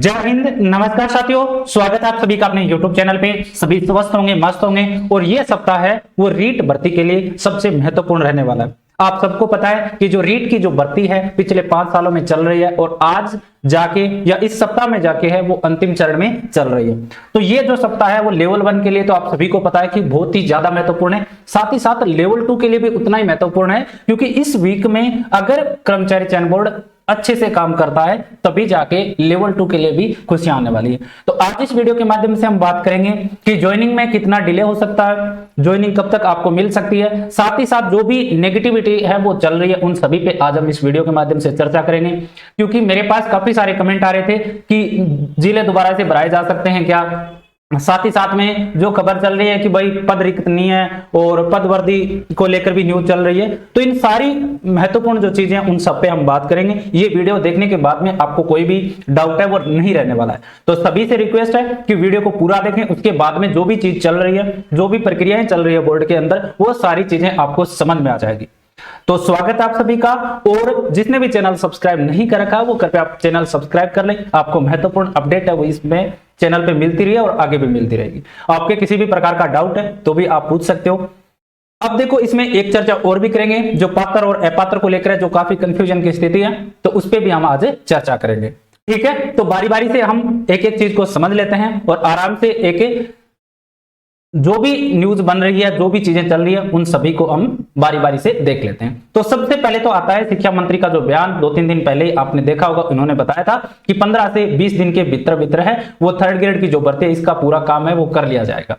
जय हिंद। नमस्कार साथियों, स्वागत है आप सभी का अपने YouTube चैनल पे। सभी स्वस्थ होंगे, मस्त होंगे। और ये सप्ताह है वो रीट भर्ती के लिए सबसे महत्वपूर्ण रहने वाला है। आप सबको पता है कि जो रीट की जो भर्ती है पिछले 5 सालों में चल रही है और आज जाके या इस सप्ताह में जाके है वो अंतिम चरण में चल रही है। तो ये जो सप्ताह है वो लेवल 1 के लिए तो आप सभी को पता है कि बहुत ही ज्यादा महत्वपूर्ण है। साथ ही साथ लेवल 2 के लिए भी उतना ही महत्वपूर्ण है, क्योंकि इस वीक में अगर कर्मचारी चयन बोर्ड अच्छे से काम करता है तभी जाके लेवल 2 के लिए भी खुशियां आने वाली है। तो आज इस वीडियो के माध्यम से हम बात करेंगे कि ज्वाइनिंग में कितना डिले हो सकता है, ज्वाइनिंग कब तक आपको मिल सकती है। साथ ही साथ जो भी नेगेटिविटी है वो चल रही है उन सभी पे आज हम इस वीडियो के माध्यम से चर्चा करेंगे। क्योंकि मेरे पास काफी सारे कमेंट आ रहे थे कि जिले दोबारा से भराए जा सकते हैं क्या। साथ ही साथ में जो खबर चल रही है कि भाई पद रिक्त नहीं है और पद वर्दी को लेकर भी न्यूज चल रही है। तो इन सारी महत्वपूर्ण जो चीजें उन सब पे हम बात करेंगे। ये वीडियो देखने के बाद में आपको कोई भी डाउट है वो नहीं रहने वाला है। तो सभी से रिक्वेस्ट है कि वीडियो को पूरा देखें, उसके बाद में जो भी चीज चल रही है, जो भी प्रक्रियाएं चल रही है बोर्ड के अंदर, वो सारी चीजें आपको समझ में आ जाएगी। तो स्वागत है आप सभी का। और जिसने भी चैनल सब्सक्राइब नहीं कर रखा वो कृपया आप चैनल सब्सक्राइब कर लें। आपको महत्वपूर्ण अपडेट है वो इसमें चैनल पे मिलती रही है और आगे भी मिलती रहेगी। आपके किसी भी प्रकार का डाउट है तो भी आप पूछ सकते हो। अब देखो, इसमें एक चर्चा और भी करेंगे जो पात्र और अपात्र को लेकर है, जो काफी कंफ्यूजन की स्थिति है, तो उस पर भी हम आज चर्चा करेंगे। ठीक है, तो बारी बारी से हम एक एक चीज को समझ लेते हैं और आराम से एक एक जो भी न्यूज बन रही है, जो भी चीजें चल रही है, उन सभी को हम बारी बारी से देख लेते हैं। तो सबसे पहले तो आता है शिक्षा मंत्री का जो बयान 2-3 दिन पहले आपने देखा होगा। उन्होंने बताया था कि 15 से 20 दिन के भीतर है वो 3rd ग्रेड की जो भर्ती है इसका पूरा काम है वो कर लिया जाएगा।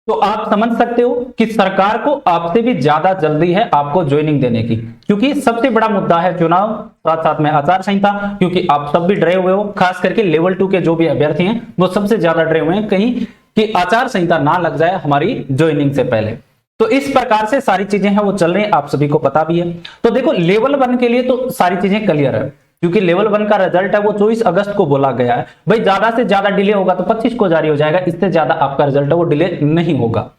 तो आप समझ सकते हो कि सरकार को आपसे भी ज्यादा जल्दी है आपको ज्वाइनिंग देने की, क्योंकि सबसे बड़ा मुद्दा है चुनाव, साथ साथ में आचार संहिता। क्योंकि आप सब भी डरे हुए हो, खास करके लेवल 2 के जो भी अभ्यर्थी हैं वो सबसे ज्यादा डरे हुए हैं कहीं कि आचार संहिता ना लग जाए हमारी ज्वाइनिंग से पहले। तो इस प्रकार से सारी चीजें हैं वो चल रही हैं, आप सभी को पता भी है। तो देखो, लेवल 1 के लिए तो सारी चीजें क्लियर है, क्योंकि लेवल 1 का रिजल्ट है वो 24 अगस्त को बोला गया है। भाई ज्यादा से ज्यादा डिले होगा तो 25 को जारी हो जाएगा, इससे ज्यादा आपका रिजल्ट है वो डिले नहीं होगा।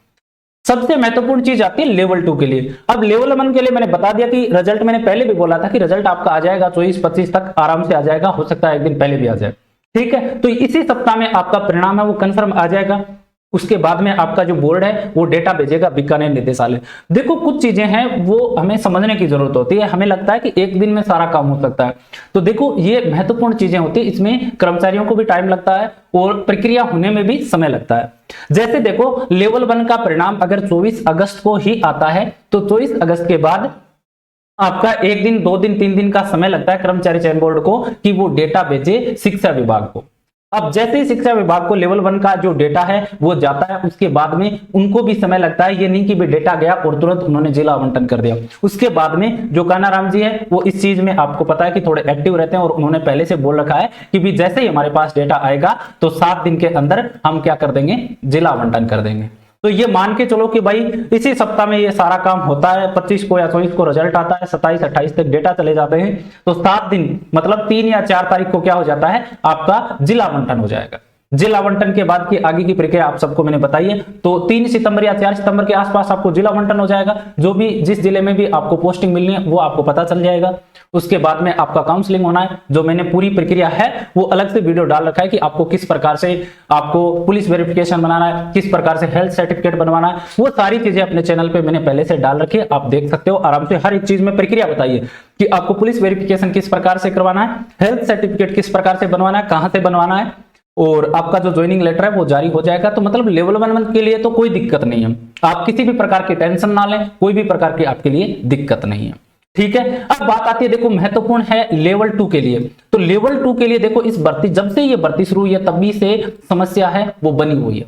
सबसे महत्वपूर्ण चीज आती है लेवल 2 के लिए। अब लेवल 1 के लिए मैंने बता दिया कि रिजल्ट, मैंने पहले भी बोला था कि रिजल्ट आपका आ जाएगा 24-25 तक आराम से आ जाएगा, हो सकता है एक दिन पहले भी आ जाए। ठीक है, तो इसी सप्ताह में आपका परिणाम है वो कंफर्म आ जाएगा। उसके बाद में आपका जो बोर्ड है वो डेटा भेजेगा बीकानेर निदेशालय। देखो, कुछ चीजें हैं वो हमें समझने की जरूरत होती है। हमें लगता है कि एक दिन में सारा काम हो सकता है, तो देखो ये महत्वपूर्ण चीजें होती है। इसमें कर्मचारियों को भी टाइम लगता है और प्रक्रिया होने में भी समय लगता है। जैसे देखो, लेवल 1 का परिणाम अगर 24 अगस्त को ही आता है तो 24 अगस्त के बाद आपका 1 दिन, 2 दिन, 3 दिन का समय लगता है कर्मचारी चयन बोर्ड को कि वो डेटा भेजे शिक्षा विभाग को। अब जैसे ही शिक्षा विभाग को लेवल 1 का जो डेटा है वो जाता है, उसके बाद में उनको भी समय लगता है। ये नहीं कि भाई डेटा गया और तुरंत उन्होंने जिला आवंटन कर दिया। उसके बाद में जो कान्हाराम जी है वो इस चीज में आपको पता है कि थोड़े एक्टिव रहते हैं और उन्होंने पहले से बोल रखा है कि भी जैसे ही हमारे पास डेटा आएगा तो 7 दिन के अंदर हम क्या कर देंगे, जिला आवंटन कर देंगे। तो ये मान के चलो कि भाई इसी सप्ताह में ये सारा काम होता है। 25 को या 24 को रिजल्ट आता है, 27-28 तक डेटा चले जाते हैं, तो 7 दिन मतलब 3 या 4 तारीख को क्या हो जाता है, आपका जिला आवंटन हो जाएगा। जिला आवंटन के बाद की आगे की प्रक्रिया आप सबको मैंने बताई है। तो 3 सितंबर या 4 सितंबर के आसपास आपको जिला आवंटन हो जाएगा। जो भी जिस जिले में भी आपको पोस्टिंग मिलनी है वो आपको पता चल जाएगा। उसके बाद में आपका काउंसलिंग होना है, जो मैंने पूरी प्रक्रिया है वो अलग से वीडियो डाल रखा है कि आपको किस प्रकार से आपको पुलिस वेरिफिकेशन बनाना है, किस प्रकार से हेल्थ सर्टिफिकेट बनवाना है, वो सारी चीजें अपने चैनल पे मैंने पहले से डाल रखी है। आप देख सकते हो आराम से, हर एक चीज में प्रक्रिया बताइए कि आपको पुलिस वेरिफिकेशन किस प्रकार से करवाना है, हेल्थ सर्टिफिकेट किस प्रकार से बनवाना है, कहां से बनवाना है, और आपका जो ज्वाइनिंग लेटर है वो जारी हो जाएगा। तो मतलब लेवल 1 के लिए तो कोई दिक्कत नहीं है। आप किसी भी प्रकार की टेंशन ना लें, कोई भी प्रकार की आपके लिए दिक्कत नहीं है। ठीक है, अब बात आती है, देखो महत्वपूर्ण है लेवल 2 के लिए। तो लेवल 2 के लिए देखो, इस भर्ती, जब से ये भर्ती शुरू हुई है तभी से समस्या है वो बनी हुई है।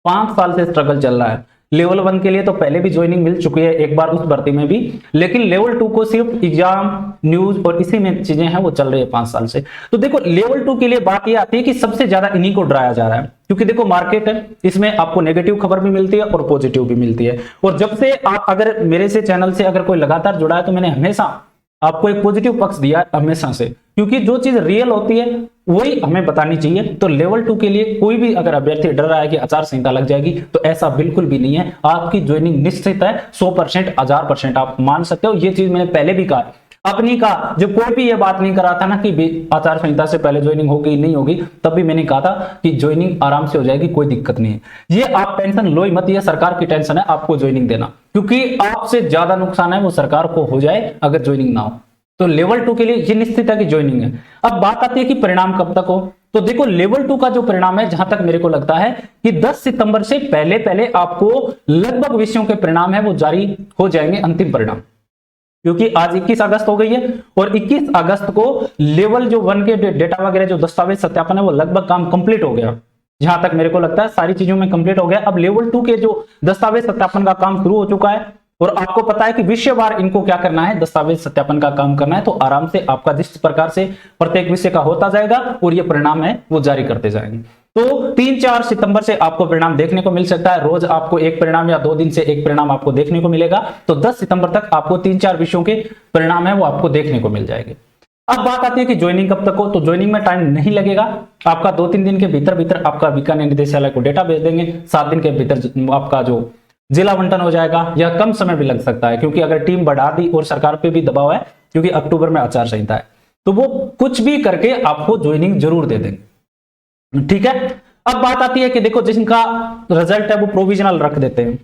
5 साल से स्ट्रगल चल रहा है। लेवल 1 के लिए तो पहले भी ज्वाइनिंग मिल चुकी है एक बार उस भर्ती में भी, लेकिन लेवल 2 को सिर्फ एग्जाम, न्यूज और इसी में चीजें हैं वो चल रही है 5 साल से। तो देखो लेवल 2 के लिए बात ये आती है कि सबसे ज्यादा इन्हीं को डराया जा रहा है, क्योंकि देखो मार्केट है, इसमें आपको नेगेटिव खबर भी मिलती है और पॉजिटिव भी मिलती है। और जब से आप अगर मेरे से चैनल से अगर कोई लगातार जुड़ा है तो मैंने हमेशा आपको एक पॉजिटिव पक्ष दिया है हमेशा से, क्योंकि जो चीज रियल होती है वही हमें बतानी चाहिए। तो लेवल 2 के लिए कोई भी अगर अभ्यर्थी डर रहा है कि आचार संहिता लग जाएगी, तो ऐसा बिल्कुल भी नहीं है। आपकी ज्वाइनिंग निश्चित है, 100%, 1000% आप मान सकते हो। ये चीज मैंने पहले भी कहा। अपनी का जो कोई भी ये बात नहीं करा था ना कि आचार संहिता से पहले ज्वाइनिंग होगी नहीं होगी, तब भी मैंने कहा था कि ज्वाइनिंग आराम से हो जाएगी, कोई दिक्कत नहीं है। ये आप टेंशन लो ही मत, ये सरकार की टेंशन है आपको ज्वाइनिंग देना, क्योंकि आपसे ज्यादा नुकसान है वो सरकार को हो जाए अगर ज्वाइनिंग ना हो। तो लेवल 2 के लिए ये निश्चित है कि ज्वाइनिंग है। अब बात आती है कि परिणाम कब तक हो, तो देखो लेवल 2 का जो परिणाम है, जहां तक मेरे को लगता है कि 10 सितंबर से पहले पहले आपको लगभग विषयों के परिणाम है वो जारी हो जाएंगे, अंतिम परिणाम, क्योंकि आज 21 अगस्त हो गई है और 21 अगस्त को लेवल जो 1 के डेटा वगैरह जो दस्तावेज सत्यापन है वो लगभग काम कंप्लीट हो गया। जहां तक मेरे को लगता है सारी चीजों में कंप्लीट हो गया। अब लेवल 2 के जो दस्तावेज सत्यापन का काम शुरू हो चुका है और आपको पता है कि विषयवार इनको क्या करना है, दस्तावेज सत्यापन का काम करना है। तो आराम से आपका जिस प्रकार से प्रत्येक विषय का होता जाएगा और ये परिणाम है वो जारी करते जाएंगे। तो 3-4 सितंबर से आपको परिणाम देखने को मिल सकता है, रोज आपको एक परिणाम या 2 दिन से एक परिणाम आपको देखने को मिलेगा। तो 10 सितंबर तक आपको 3-4 विषयों के परिणाम है वो आपको देखने को मिल जाएंगे। अब बात आती है कि ज्वाइनिंग कब तक हो, तो ज्वाइनिंग में टाइम नहीं लगेगा आपका, 2-3 दिन के भीतर भीतर आपका बीकानेर निदेशालय को डेटा भेज देंगे, 7 दिन के भीतर आपका जो जिला आवंटन हो जाएगा, या कम समय भी लग सकता है, क्योंकि अगर टीम बढ़ा दी और सरकार पे भी दबाव है, क्योंकि अक्टूबर में आचार संहिता है, तो वो कुछ भी करके आपको ज्वाइनिंग जरूर दे देंगे। ठीक है, अब बात आती है कि देखो जिनका रिजल्ट है वो प्रोविजनल रख देते हैं,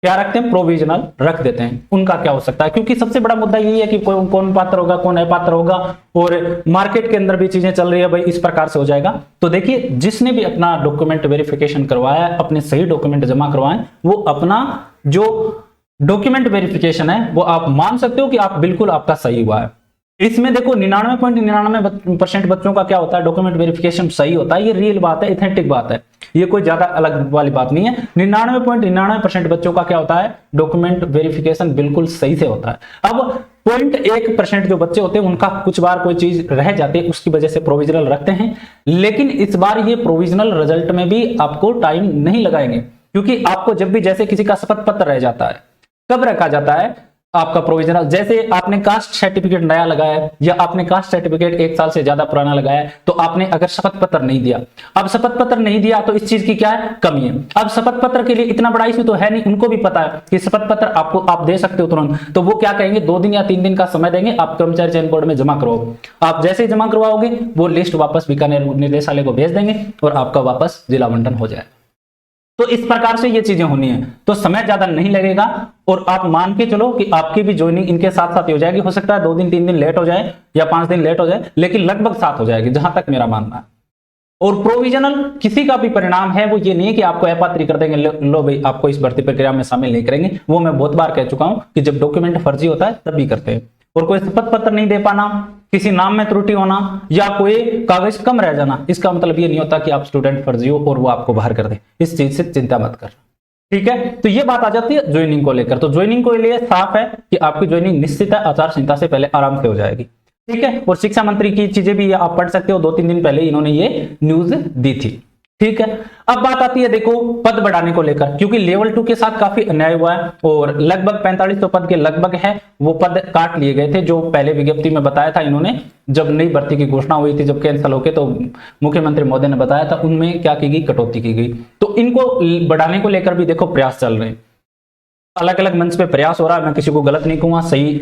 क्या रखते हैं, प्रोविजनल रख देते हैं, उनका क्या हो सकता है, क्योंकि सबसे बड़ा मुद्दा यही है कि कौन पात्र होगा कौन अपात्र होगा, और मार्केट के अंदर भी चीजें चल रही है भाई इस प्रकार से हो जाएगा। तो देखिए जिसने भी अपना डॉक्यूमेंट वेरिफिकेशन करवाया है, अपने सही डॉक्यूमेंट जमा करवाएं, वो अपना जो डॉक्यूमेंट वेरिफिकेशन है वो आप मान सकते हो कि आप बिल्कुल आपका सही हुआ है। इसमें देखो 99.99% बच्चों का क्या होता है, डॉक्यूमेंट वेरिफिकेशन सही होता है, ये रियल बात है, ऑथेंटिक बात है, ये कोई ज्यादा अलग वाली बात नहीं है। 99.99% बच्चों का क्या होता है, डॉक्यूमेंट वेरिफिकेशन बिल्कुल सही से होता है। अब 0.1% जो बच्चे होते हैं उनका कुछ बार कोई चीज रह जाती है, उसकी वजह से प्रोविजनल रखते हैं, लेकिन इस बार ये प्रोविजनल रिजल्ट में भी आपको टाइम नहीं लगाएंगे, क्योंकि आपको जब भी जैसे किसी का शपथ पत्र रह जाता है, कब रखा जाता है आपका प्रोविजनल, जैसे आपने कास्ट सर्टिफिकेट नया लगाया या आपने कास्ट सर्टिफिकेट 1 साल से ज्यादा पुराना लगाया, तो आपने अगर शपथ पत्र नहीं दिया, अब शपथ पत्र नहीं दिया तो इस चीज की क्या है, कमी है। अब शपथ पत्र के लिए इतना बड़ा इश्यू तो है नहीं, उनको भी पता है कि शपथ पत्र आपको आप दे सकते हो तुरंत, तो वो क्या कहेंगे 2 दिन या 3 दिन का समय देंगे, आप कर्मचारी चयन बोर्ड में जमा करवाओ। आप जैसे ही जमा करवाओगे वो लिस्ट वापस बीकानेर निदेशालय को भेज देंगे और आपका वापस जिला आवंटन हो जाए। तो इस प्रकार से ये चीजें होनी है, तो समय ज्यादा नहीं लगेगा और आप मान के चलो कि आपकी भी ज्वाइनिंग इनके साथ साथ हो जाएगी। हो सकता है 2 दिन 3 दिन लेट हो जाए या 5 दिन लेट हो जाए, लेकिन लगभग साथ हो जाएगी, जहां तक मेरा मानना है। और प्रोविजनल किसी का भी परिणाम है वो ये नहीं है कि आपको अपात्र कर देंगे, लो भाई आपको इस भर्ती प्रक्रिया में शामिल नहीं करेंगे। वो मैं बहुत बार कह चुका हूं कि जब डॉक्यूमेंट फर्जी होता है तब भी करते हैं। और कोई शपथ पत्र नहीं दे पाना, किसी नाम में त्रुटि होना या कोई कागज कम रह जाना, इसका मतलब ये नहीं होता कि आप स्टूडेंट फर्जी हो और वो आपको बाहर कर दे। इस चीज से चिंता मत कर, ठीक है। तो ये बात आ जाती है ज्वाइनिंग को लेकर। तो ज्वाइनिंग को लिए साफ है कि आपकी ज्वाइनिंग निश्चित है, आचार संहिता से पहले आराम से हो जाएगी, ठीक है। और शिक्षा मंत्री की चीजें भी आप पढ़ सकते हो, 2-3 दिन पहले इन्होंने ये न्यूज दी थी, ठीक है। अब बात आती है देखो पद बढ़ाने को लेकर, क्योंकि लेवल 2 के साथ काफी अन्याय हुआ है और लगभग 4500 पद के लगभग है वो पद काट लिए गए थे, जो पहले विज्ञप्ति में बताया था इन्होंने, जब नई भर्ती की घोषणा हुई थी, जब कैंसिल होके, तो मुख्यमंत्री महोदय ने बताया था, उनमें क्या की गई, कटौती की गई। तो इनको बढ़ाने को लेकर भी देखो प्रयास चल रहे हैं, अलग अलग मंच पे प्रयास हो रहा है। मैं किसी को गलत नहीं कहूंगा, सही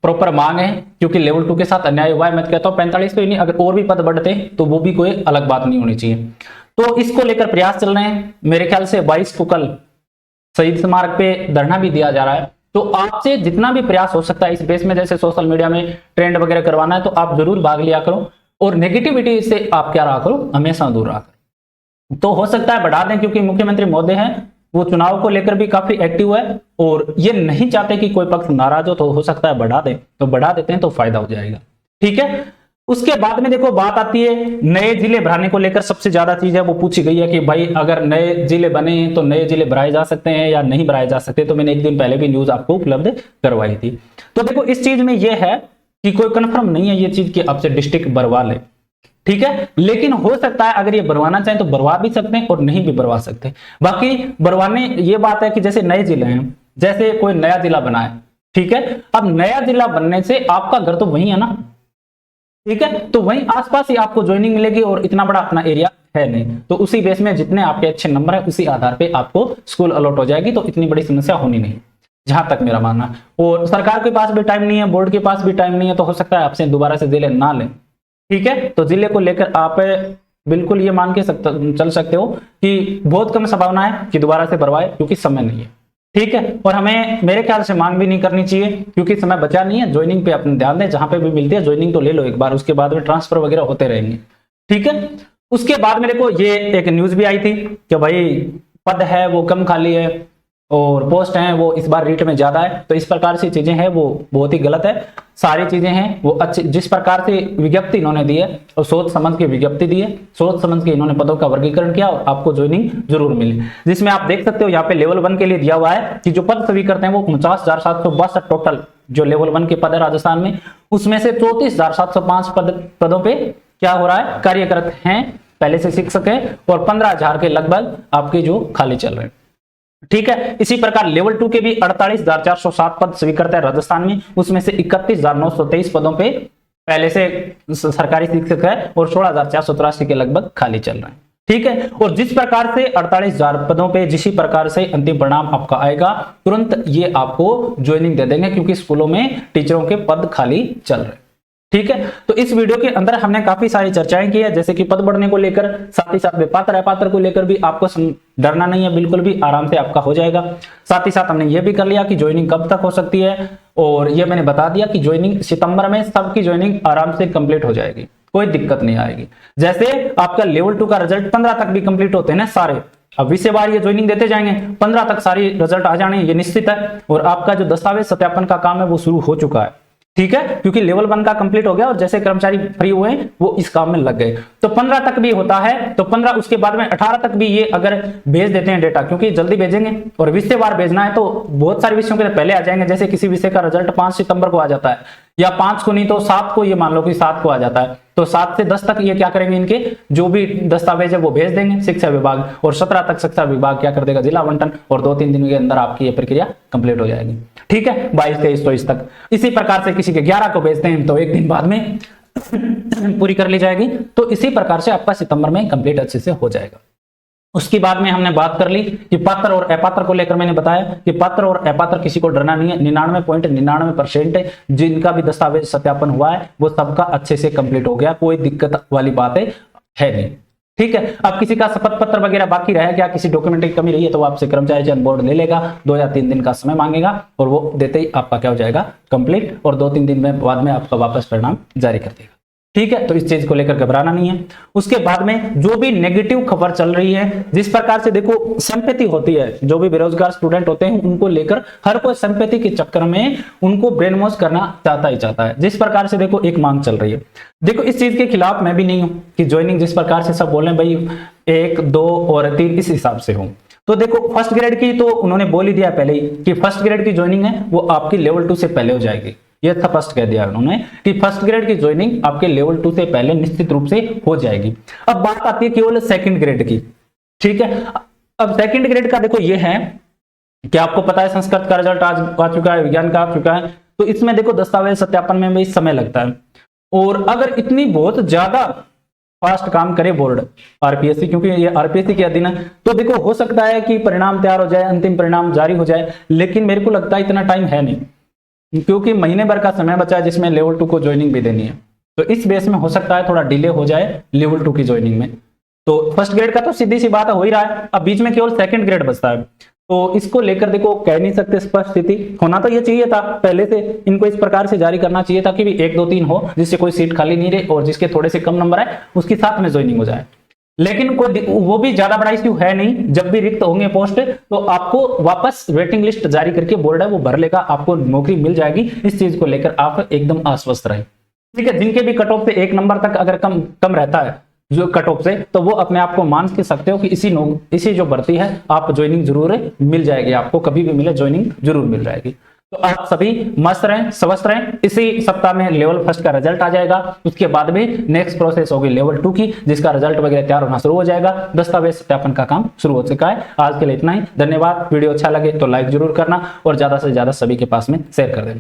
प्रॉपर मांग है, क्योंकि लेवल 2 के साथ अन्याय हुआ है। मैं कहता हूं 45 पे ही नहीं, अगर और भी पद बढ़ते तो वो भी कोई अलग बात नहीं होनी चाहिए। तो इसको लेकर प्रयास चल रहे हैं। मेरे ख्याल से 22 को कल शहीद स्मारक पे धरना भी दिया जा रहा है। तो आपसे जितना भी प्रयास हो सकता है इस बेस में, जैसे सोशल मीडिया में ट्रेंड वगैरह करवाना है, तो आप जरूर भाग लिया करो और नेगेटिविटी से आप क्या रहा करो, हमेशा दूर रहा करो। तो हो सकता है बढ़ा दें, क्योंकि मुख्यमंत्री महोदय हैं, वो चुनाव को लेकर भी काफी एक्टिव है और ये नहीं चाहते कि कोई पक्ष नाराज हो, तो हो सकता है बढ़ा दें। तो बढ़ा देते हैं तो फायदा हो जाएगा, ठीक है। उसके बाद में देखो बात आती है नए जिले भराने को लेकर। सबसे ज्यादा चीज है वो पूछी गई है कि भाई अगर नए जिले बने तो नए जिले भराए जा सकते हैं या नहीं भराए जा सकते। तो मैंने 1 दिन पहले भी न्यूज आपको उपलब्ध करवाई थी। तो देखो इस चीज में यह है कि कोई कंफर्म नहीं है ये चीज कि आपसे डिस्ट्रिक्ट भरवा ले, ठीक है। लेकिन हो सकता है अगर ये भरवाना चाहें तो भरवा भी सकते हैं और नहीं भी भरवा सकते। बाकी भरवाने ये बात है कि जैसे नए जिले हैं, जैसे कोई नया जिला बना है, ठीक है। अब नया जिला बनने से आपका घर तो वही है ना, ठीक है, तो वहीं आसपास ही आपको ज्वाइनिंग मिलेगी और इतना बड़ा अपना एरिया है नहीं, तो उसी बेस में जितने आपके अच्छे नंबर है उसी आधार पे आपको स्कूल अलॉट हो जाएगी, तो इतनी बड़ी समस्या होनी नहीं। जहां तक मेरा मानना है। और सरकार के पास भी टाइम नहीं है, बोर्ड के पास भी टाइम नहीं है, तो हो सकता है आपसे दोबारा से जिले ना लें। ठीक है, तो जिले को लेकर आप बिल्कुल ये मान के चल सकते हो कि बहुत कम संभावना है कि दोबारा से भरवाए, क्योंकि समय नहीं है। ठीक है, और हमें मेरे ख्याल से मांग भी नहीं करनी चाहिए, क्योंकि समय बचा नहीं है। ज्वाइनिंग पे अपने ध्यान दें, जहां पे भी मिलती है ज्वाइनिंग तो ले लो एक बार, उसके बाद में ट्रांसफर वगैरह होते रहेंगे। ठीक है, उसके बाद मेरे को ये एक न्यूज भी आई थी कि भाई पद है वो कम खाली है और पोस्ट हैं वो इस बार रीट में ज्यादा है। तो इस प्रकार से चीजें हैं वो बहुत ही गलत है। सारी चीजें हैं वो अच्छी, जिस प्रकार से विज्ञप्ति इन्होंने दी है और सोच समझ के विज्ञप्ति दी है, सोच समझ के इन्होंने पदों का वर्गीकरण किया और आपको ज्वाइनिंग जरूर मिली। जिसमें आप देख सकते हो यहाँ पे लेवल 1 के लिए दिया हुआ है कि जो पद सभी करते हैं वो 49,762 टोटल जो लेवल 1 के पद है राजस्थान में, उसमें से 34,705 पदों पे क्या हो रहा है, कार्यरत हैं पहले से शिक्षक है, और 15,000 के लगभग आपके जो खाली चल रहे हैं। ठीक है, इसी प्रकार लेवल 2 के भी 48,407 पद स्वीकृत है राजस्थान में, उसमें से 31,923 पदों पे पहले से सरकारी शिक्षक है और 16,483 के लगभग खाली चल रहे हैं। ठीक है, और जिस प्रकार से 48,000 पदों पे जिस प्रकार से अंतिम परिणाम आपका आएगा, तुरंत ये आपको ज्वाइनिंग दे देंगे, क्योंकि स्कूलों में टीचरों के पद खाली चल रहे हैं। ठीक है, तो इस वीडियो के अंदर हमने काफी सारी चर्चाएं की है, जैसे कि पद बढ़ने को लेकर, साथ ही साथ पात्र अपात्र को लेकर भी आपको डरना नहीं है, बिल्कुल भी आराम से आपका हो जाएगा। साथ ही साथ हमने ये भी कर लिया कि ज्वाइनिंग कब तक हो सकती है, और ये मैंने बता दिया कि ज्वाइनिंग सितंबर में सबकी ज्वाइनिंग आराम से कंप्लीट हो जाएगी, कोई दिक्कत नहीं आएगी। जैसे आपका लेवल 2 का रिजल्ट 15 तक भी कंप्लीट होते हैं ना सारे, अब विषयवार ये ज्वाइनिंग देते जाएंगे, 15 तक सारी रिजल्ट आ जाने ये निश्चित है, और आपका जो दस्तावेज सत्यापन का काम है वो शुरू हो चुका है। ठीक है, क्योंकि लेवल 1 का कंप्लीट हो गया और जैसे कर्मचारी फ्री हुए वो इस काम में लग गए, तो 15 तक भी होता है, तो 15 उसके बाद में 18 तक भी ये अगर भेज देते हैं डेटा, क्योंकि जल्दी भेजेंगे और विषयवार भेजना है तो बहुत सारे विषयों के पहले आ जाएंगे। जैसे किसी विषय का रिजल्ट 5 सितंबर को आ जाता है, या 5 को नहीं तो 7 को, ये मान लो कि 7 को आ जाता है, तो 7 से 10 तक ये क्या करेंगे, इनके जो भी दस्तावेज है वो भेज देंगे शिक्षा विभाग, और 17 तक शिक्षा विभाग क्या कर देगा, जिला आवंटन, और 2-3 दिन के अंदर आपकी ये प्रक्रिया कंप्लीट हो जाएगी। ठीक है, 22, 23, 24 तक। इसी प्रकार से किसी के 11 को भेजते हैं तो 1 दिन बाद में पूरी कर ली जाएगी, तो इसी प्रकार से आपका सितंबर में कंप्लीट अच्छे से हो जाएगा। उसके बाद में हमने बात कर ली कि पात्र और अपात्र को लेकर, मैंने बताया कि पात्र और अपात्र किसी को डरना नहीं है। 99.99% जिनका भी दस्तावेज सत्यापन हुआ है वो सबका अच्छे से कंप्लीट हो गया, कोई दिक्कत वाली बात है नहीं। ठीक है, अब किसी का शपथ पत्र वगैरह बाकी रहे क्या, किसी डॉक्यूमेंट की कमी रही है, तो आपसे कर्मचारी चयन बोर्ड ले लेगा, 2 या 3 दिन का समय मांगेगा, और वो देते ही आपका क्या हो जाएगा, कंप्लीट, और 2-3 दिन में बाद में आपका वापस परिणाम जारी कर देगा। ठीक है, तो इस चीज को लेकर घबराना नहीं है। उसके बाद में जो भी नेगेटिव खबर चल रही है, जिस प्रकार से देखो सिंपैथी होती है, जो भी बेरोजगार स्टूडेंट होते हैं उनको लेकर हर कोई सिंपैथी के चक्कर में उनको ब्रेन वॉश करना चाहता है। जिस प्रकार से देखो एक मांग चल रही है, देखो इस चीज के खिलाफ मैं भी नहीं हूं कि ज्वाइनिंग जिस प्रकार से सब बोल रहे हैं भाई 1, 2 और 3 इस हिसाब से हो। तो देखो फर्स्ट ग्रेड की तो उन्होंने बोल ही दिया पहले ही कि फर्स्ट ग्रेड की ज्वाइनिंग है वो आपकी लेवल 2 से पहले हो जाएगी। ये था फर्स्ट कह दिया उन्होंने कि फर्स्ट ग्रेड की ज्वाइनिंग आपके लेवल 2 से पहले निश्चित रूप से हो जाएगी। अब बात आती है केवल सेकंड ग्रेड की। ठीक है, अब सेकंड ग्रेड का देखो ये है कि आपको पता है संस्कृत का रिजल्ट आज आ चुका है, विज्ञान का आ चुका है, तो इसमें देखो दस्तावेज सत्यापन में भी समय लगता है। और अगर इतनी बहुत ज्यादा फास्ट काम करे बोर्ड आरपीएससी, क्योंकि ये आरपीएससी के अधीन है, तो देखो हो सकता है कि परिणाम तैयार हो जाए, अंतिम परिणाम जारी हो जाए, लेकिन मेरे को लगता है इतना टाइम है नहीं, क्योंकि महीने भर का समय बचा है जिसमें लेवल 2 को ज्वाइनिंग भी देनी है। तो इस बेस में हो सकता है थोड़ा डिले हो जाए लेवल 2 की ज्वाइनिंग में। तो फर्स्ट ग्रेड का तो सीधी सी बात हो ही रहा है, अब बीच में केवल सेकंड ग्रेड बचता है, तो इसको लेकर देखो कह नहीं सकते स्पष्ट स्थिति। होना तो ये चाहिए था पहले से, इनको इस प्रकार से जारी करना चाहिए था कि भी 1, 2, 3 हो, जिससे कोई सीट खाली नहीं रहे और जिसके थोड़े से कम नंबर आए उसके साथ में ज्वाइनिंग हो जाए। लेकिन कोई वो भी ज्यादा बड़ा इश्यू है नहीं, जब भी रिक्त होंगे पोस्ट तो आपको वापस वेटिंग लिस्ट जारी करके बोर्ड है वो भर लेगा, आपको नौकरी मिल जाएगी। इस चीज को लेकर आप एकदम आश्वस्त रहें। ठीक है, जिनके भी कट ऑफ से 1 नंबर तक अगर कम रहता है जो कट ऑफ से, तो वो अपने आप को मान के सकते हो कि इसी जो भर्ती है आप ज्वाइनिंग जरूर मिल जाएगी, आपको कभी भी मिले ज्वाइनिंग जरूर मिल जाएगी। तो आप सभी मस्त रहें, स्वस्थ रहें। इसी सप्ताह में लेवल फर्स्ट का रिजल्ट आ जाएगा, उसके बाद में नेक्स्ट प्रोसेस होगी लेवल 2 की, जिसका रिजल्ट वगैरह तैयार होना शुरू हो जाएगा। दस्तावेज सत्यापन का काम शुरू हो चुका है। आज के लिए इतना ही, धन्यवाद। वीडियो अच्छा लगे तो लाइक जरूर करना और ज्यादा से ज्यादा सभी के पास में शेयर कर देना।